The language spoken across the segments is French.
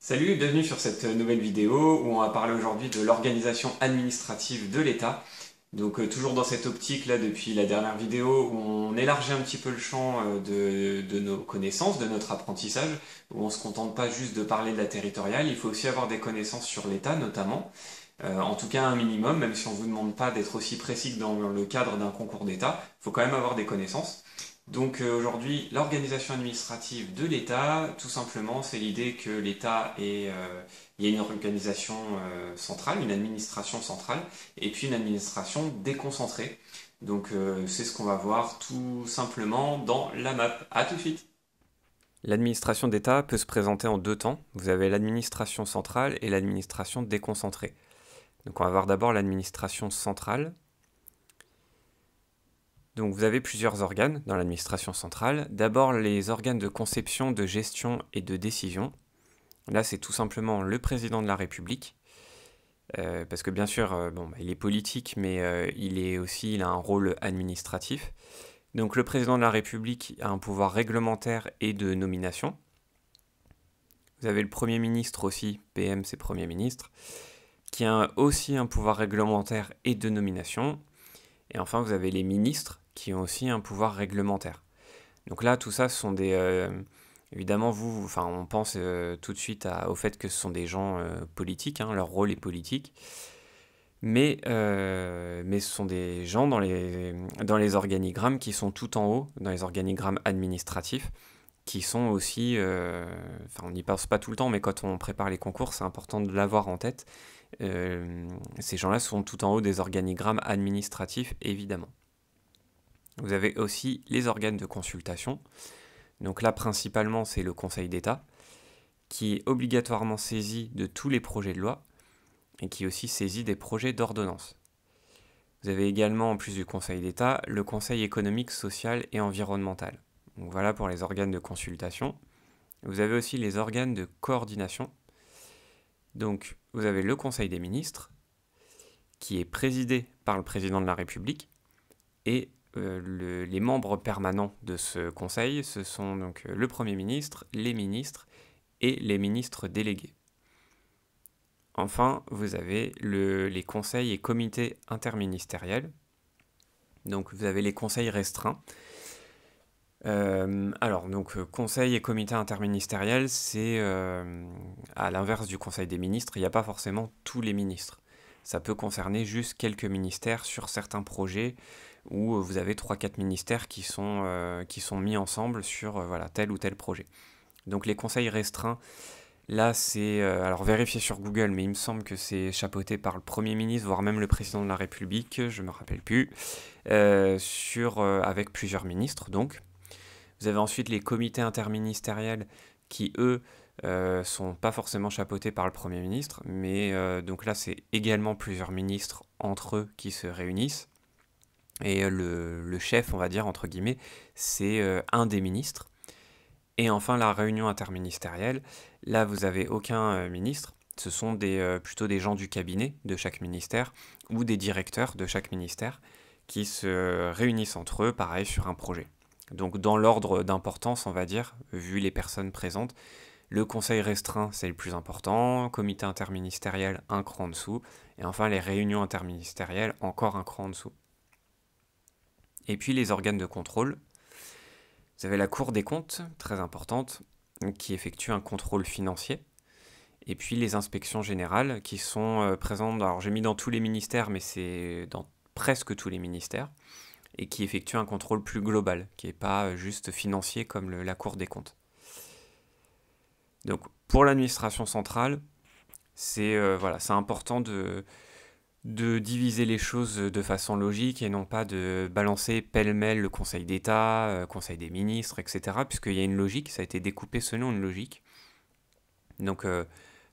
Salut et bienvenue sur cette nouvelle vidéo où on va parler aujourd'hui de l'organisation administrative de l'État. Donc toujours dans cette optique là depuis la dernière vidéo où on élargit un petit peu le champ de nos connaissances, de notre apprentissage, où on ne se contente pas juste de parler de la territoriale, il faut aussi avoir des connaissances sur l'État notamment. En tout cas un minimum, même si on ne vous demande pas d'être aussi précis que dans le cadre d'un concours d'État, il faut quand même avoir des connaissances. Donc aujourd'hui, l'organisation administrative de l'État, tout simplement, c'est l'idée que l'État il y a une organisation centrale, une administration centrale, et puis une administration déconcentrée. Donc c'est ce qu'on va voir tout simplement dans la map. À tout de suite. L'administration d'État peut se présenter en deux temps. Vous avez l'administration centrale et l'administration déconcentrée. Donc on va voir d'abord l'administration centrale. Donc vous avez plusieurs organes dans l'administration centrale. D'abord les organes de conception, de gestion et de décision. Là c'est tout simplement le président de la République. Parce que bien sûr, il est politique, mais il a un rôle administratif. Donc le président de la République a un pouvoir réglementaire et de nomination. Vous avez le Premier ministre aussi, PM c'est Premier ministre, qui a aussi un pouvoir réglementaire et de nomination. Et enfin vous avez les ministres, qui ont aussi un pouvoir réglementaire. Donc là, tout ça, ce sont des... évidemment, on pense tout de suite au fait que ce sont des gens politiques, hein, leur rôle est politique, mais ce sont des gens dans les organigrammes qui sont tout en haut, dans les organigrammes administratifs, qui sont aussi... on n'y pense pas tout le temps, mais quand on prépare les concours, c'est important de l'avoir en tête. Ces gens-là sont tout en haut des organigrammes administratifs, évidemment. Vous avez aussi les organes de consultation. Donc là, principalement, c'est le Conseil d'État, qui est obligatoirement saisi de tous les projets de loi et qui est aussi saisi des projets d'ordonnance. Vous avez également, en plus du Conseil d'État, le Conseil économique, social et environnemental. Donc voilà pour les organes de consultation. Vous avez aussi les organes de coordination. Donc vous avez le Conseil des ministres, qui est présidé par le président de la République, et les membres permanents de ce conseil, ce sont donc le Premier ministre, les ministres et les ministres délégués. Enfin, vous avez les conseils et comités interministériels. Donc vous avez les conseils restreints. Conseil et comité interministériel, c'est à l'inverse du conseil des ministres, il n'y a pas forcément tous les ministres. Ça peut concerner juste quelques ministères sur certains projets où vous avez 3-4 ministères qui sont mis ensemble sur tel ou tel projet. Donc les conseils restreints, là c'est... alors vérifiez sur Google, mais il me semble que c'est chapeauté par le Premier ministre, voire même le Président de la République, je ne me rappelle plus, avec plusieurs ministres donc. Vous avez ensuite les comités interministériels qui, eux, sont pas forcément chapeautés par le Premier ministre, mais donc là c'est également plusieurs ministres entre eux qui se réunissent. Et le chef, on va dire, entre guillemets, c'est un des ministres. Et enfin, la réunion interministérielle, là, vous n'avez aucun ministre. Ce sont plutôt des gens du cabinet de chaque ministère ou des directeurs de chaque ministère qui se réunissent entre eux, pareil, sur un projet. Donc, dans l'ordre d'importance, on va dire, vu les personnes présentes, le conseil restreint, c'est le plus important, comité interministériel, un cran en dessous, et enfin, les réunions interministérielles, encore un cran en dessous. Et puis les organes de contrôle. Vous avez la Cour des comptes, très importante, qui effectue un contrôle financier. Et puis les inspections générales qui sont présentes, alors j'ai mis dans tous les ministères, mais c'est dans presque tous les ministères, et qui effectuent un contrôle plus global, qui n'est pas juste financier comme la Cour des comptes. Donc pour l'administration centrale, c'est important de diviser les choses de façon logique et non pas de balancer pêle-mêle le Conseil d'État, Conseil des ministres, etc. Puisqu'il y a une logique, ça a été découpé selon une logique. Donc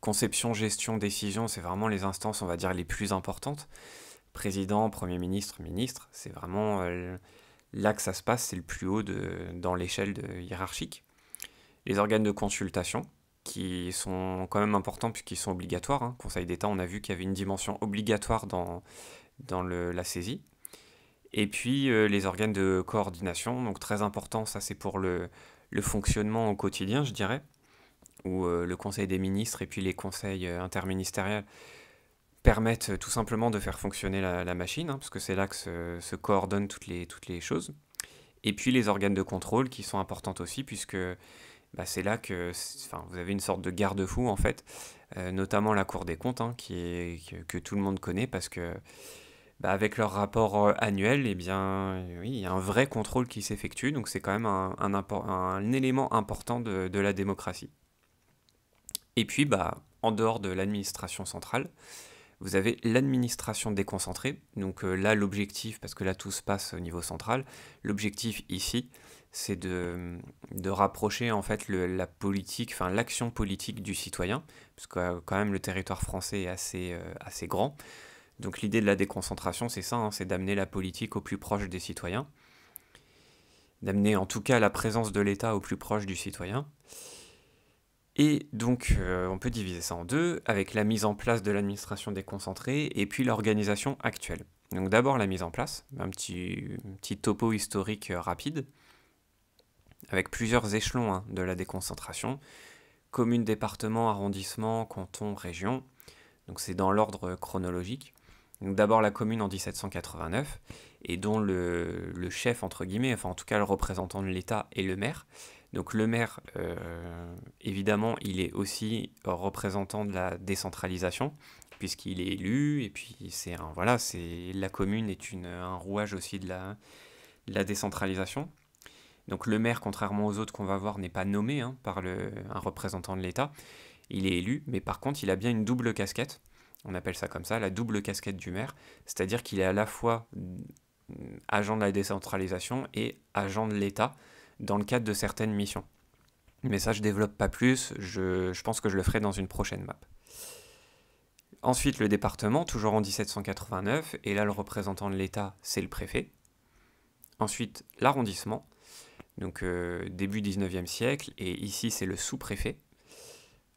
conception, gestion, décision, c'est vraiment les instances, on va dire, les plus importantes. Président, Premier ministre, ministre, c'est vraiment là que ça se passe, c'est le plus haut dans l'échelle hiérarchique. Les organes de consultation, qui sont quand même importants puisqu'ils sont obligatoires. Hein. Conseil d'État, on a vu qu'il y avait une dimension obligatoire dans la saisie. Et puis les organes de coordination, donc très important, ça c'est pour le fonctionnement au quotidien, je dirais. où le Conseil des ministres et puis les conseils interministériels permettent tout simplement de faire fonctionner la machine, hein, parce que c'est là que se coordonnent toutes les choses. Et puis les organes de contrôle qui sont importantes aussi, puisque c'est là que vous avez une sorte de garde-fou en fait, notamment la Cour des comptes, hein, que tout le monde connaît, parce que avec leur rapport annuel, eh bien, oui, il y a un vrai contrôle qui s'effectue, donc c'est quand même un élément important de la démocratie. Et puis, en dehors de l'administration centrale, vous avez l'administration déconcentrée. Donc là, l'objectif, parce que là tout se passe au niveau central, l'objectif ici, c'est de rapprocher en fait la politique, enfin l'action politique du citoyen, parce que quand même le territoire français est assez grand. Donc l'idée de la déconcentration, c'est ça, hein, c'est d'amener la politique au plus proche des citoyens, d'amener en tout cas la présence de l'État au plus proche du citoyen. Et donc, on peut diviser ça en deux, avec la mise en place de l'administration déconcentrée et puis l'organisation actuelle. Donc d'abord la mise en place, un petit topo historique rapide, avec plusieurs échelons, hein, de la déconcentration, commune, département, arrondissement, canton, région, donc c'est dans l'ordre chronologique. Donc d'abord la commune en 1789, et dont le chef, entre guillemets, enfin en tout cas le représentant de l'État, est le maire. Donc le maire, évidemment, il est aussi représentant de la décentralisation, puisqu'il est élu, et puis la commune est un rouage aussi de la décentralisation. Donc le maire, contrairement aux autres qu'on va voir, n'est pas nommé, hein, par un représentant de l'État. Il est élu, mais par contre, il a bien une double casquette. On appelle ça comme ça, la double casquette du maire. C'est-à-dire qu'il est à la fois agent de la décentralisation et agent de l'État dans le cadre de certaines missions. Mais ça, je développe pas plus, je pense que je le ferai dans une prochaine map. Ensuite, le département, toujours en 1789, et là, le représentant de l'État, c'est le préfet. Ensuite, l'arrondissement, donc début 19e siècle, et ici, c'est le sous-préfet.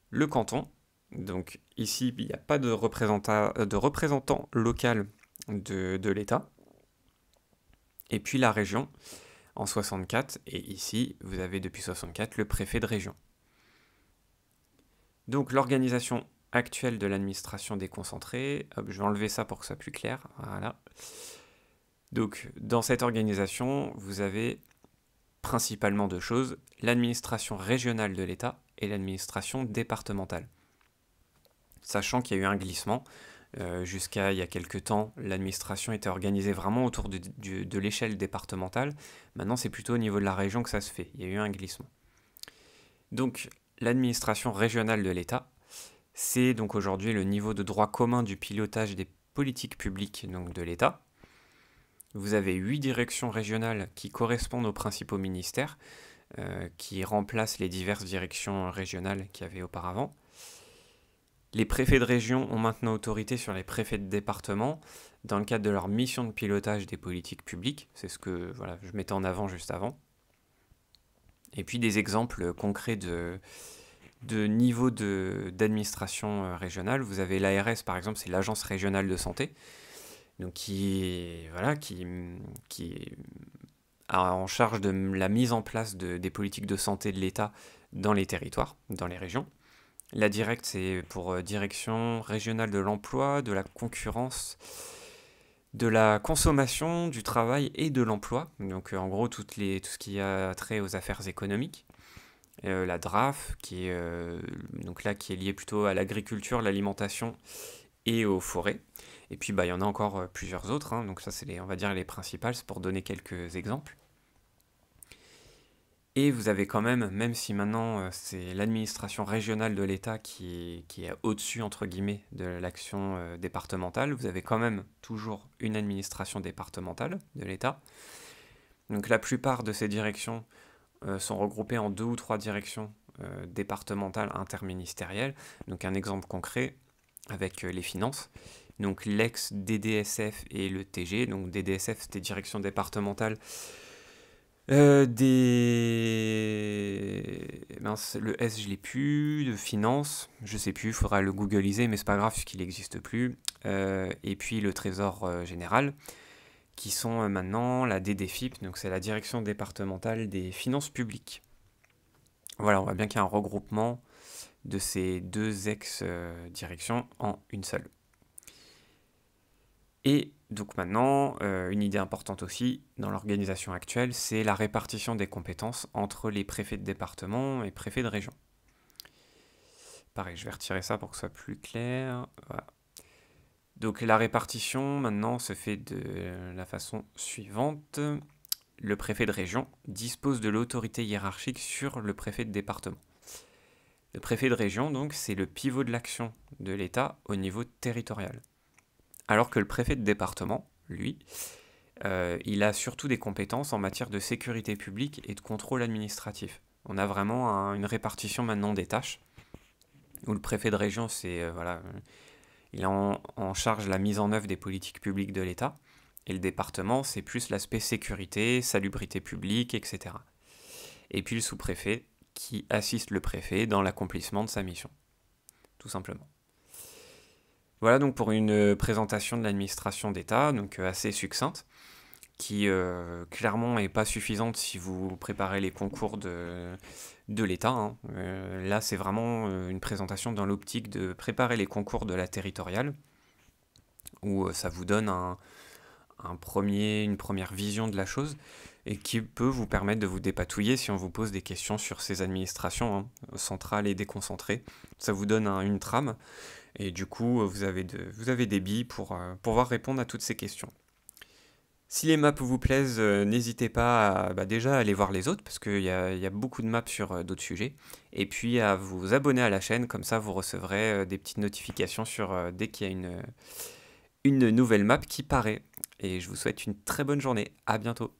Le canton, donc ici, il n'y a pas de représentant local de l'État. Et puis la région, en 64, et ici, vous avez depuis 64 le préfet de région. Donc l'organisation actuelle de l'administration déconcentrée, hop, je vais enlever ça pour que ce soit plus clair, voilà. Donc dans cette organisation, vous avez principalement deux choses, l'administration régionale de l'État et l'administration départementale. Sachant qu'il y a eu un glissement, jusqu'à il y a quelques temps, l'administration était organisée vraiment autour de l'échelle départementale. Maintenant, c'est plutôt au niveau de la région que ça se fait. Il y a eu un glissement. Donc, l'administration régionale de l'État, c'est donc aujourd'hui le niveau de droit commun du pilotage des politiques publiques donc de l'État. Vous avez 8 directions régionales qui correspondent aux principaux ministères, qui remplacent les diverses directions régionales qu'il y avait auparavant. Les préfets de région ont maintenant autorité sur les préfets de département dans le cadre de leur mission de pilotage des politiques publiques. C'est ce que je mettais en avant juste avant. Et puis des exemples concrets de niveau d'administration régionale. Vous avez l'ARS par exemple, c'est l'Agence régionale de santé, donc qui a en charge de la mise en place des politiques de santé de l'État dans les territoires, dans les régions. La directe, c'est pour direction régionale de l'emploi, de la concurrence, de la consommation, du travail et de l'emploi. Donc en gros, tout ce qui a trait aux affaires économiques. La DRAF, qui est liée plutôt à l'agriculture, l'alimentation et aux forêts. Et puis il y en a encore plusieurs autres, hein. Donc ça c'est on va dire les principales, c'est pour donner quelques exemples. Et vous avez quand même si maintenant c'est l'administration régionale de l'État qui est au-dessus, entre guillemets, de l'action départementale, vous avez quand même toujours une administration départementale de l'État. Donc la plupart de ces directions sont regroupées en 2 ou 3 directions départementales interministérielles. Donc un exemple concret avec les finances. Donc l'ex-DDSF et le TG. Donc DDSF, c'était direction départementale le S, je l'ai plus. De finance, je sais plus, il faudra le googliser, mais c'est pas grave puisqu'il n'existe plus. Et puis le Trésor général, qui sont maintenant la DDFIP, donc c'est la direction départementale des finances publiques. Voilà, on voit bien qu'il y a un regroupement de ces deux ex-directions en une seule. Et donc maintenant, une idée importante aussi dans l'organisation actuelle, c'est la répartition des compétences entre les préfets de département et préfets de région. Pareil, je vais retirer ça pour que ce soit plus clair. Voilà. Donc la répartition maintenant se fait de la façon suivante. Le préfet de région dispose de l'autorité hiérarchique sur le préfet de département. Le préfet de région, donc, c'est le pivot de l'action de l'État au niveau territorial. Alors que le préfet de département, lui, il a surtout des compétences en matière de sécurité publique et de contrôle administratif. On a vraiment une répartition maintenant des tâches, où le préfet de région, c'est il a en charge la mise en œuvre des politiques publiques de l'État, et le département, c'est plus l'aspect sécurité, salubrité publique, etc. Et puis le sous-préfet, qui assiste le préfet dans l'accomplissement de sa mission, tout simplement. Voilà donc pour une présentation de l'administration d'État, donc assez succincte, qui clairement n'est pas suffisante si vous préparez les concours de l'État. Hein. Là, c'est vraiment une présentation dans l'optique de préparer les concours de la territoriale, où ça vous donne une première vision de la chose, et qui peut vous permettre de vous dépatouiller si on vous pose des questions sur ces administrations centrales et déconcentrées. Ça vous donne une trame, et du coup, vous avez des billes pour pouvoir répondre à toutes ces questions. Si les maps vous plaisent, n'hésitez pas à déjà aller voir les autres, parce qu'il y a beaucoup de maps sur d'autres sujets, et puis à vous abonner à la chaîne, comme ça vous recevrez des petites notifications dès qu'il y a une nouvelle map qui paraît. Et je vous souhaite une très bonne journée, à bientôt.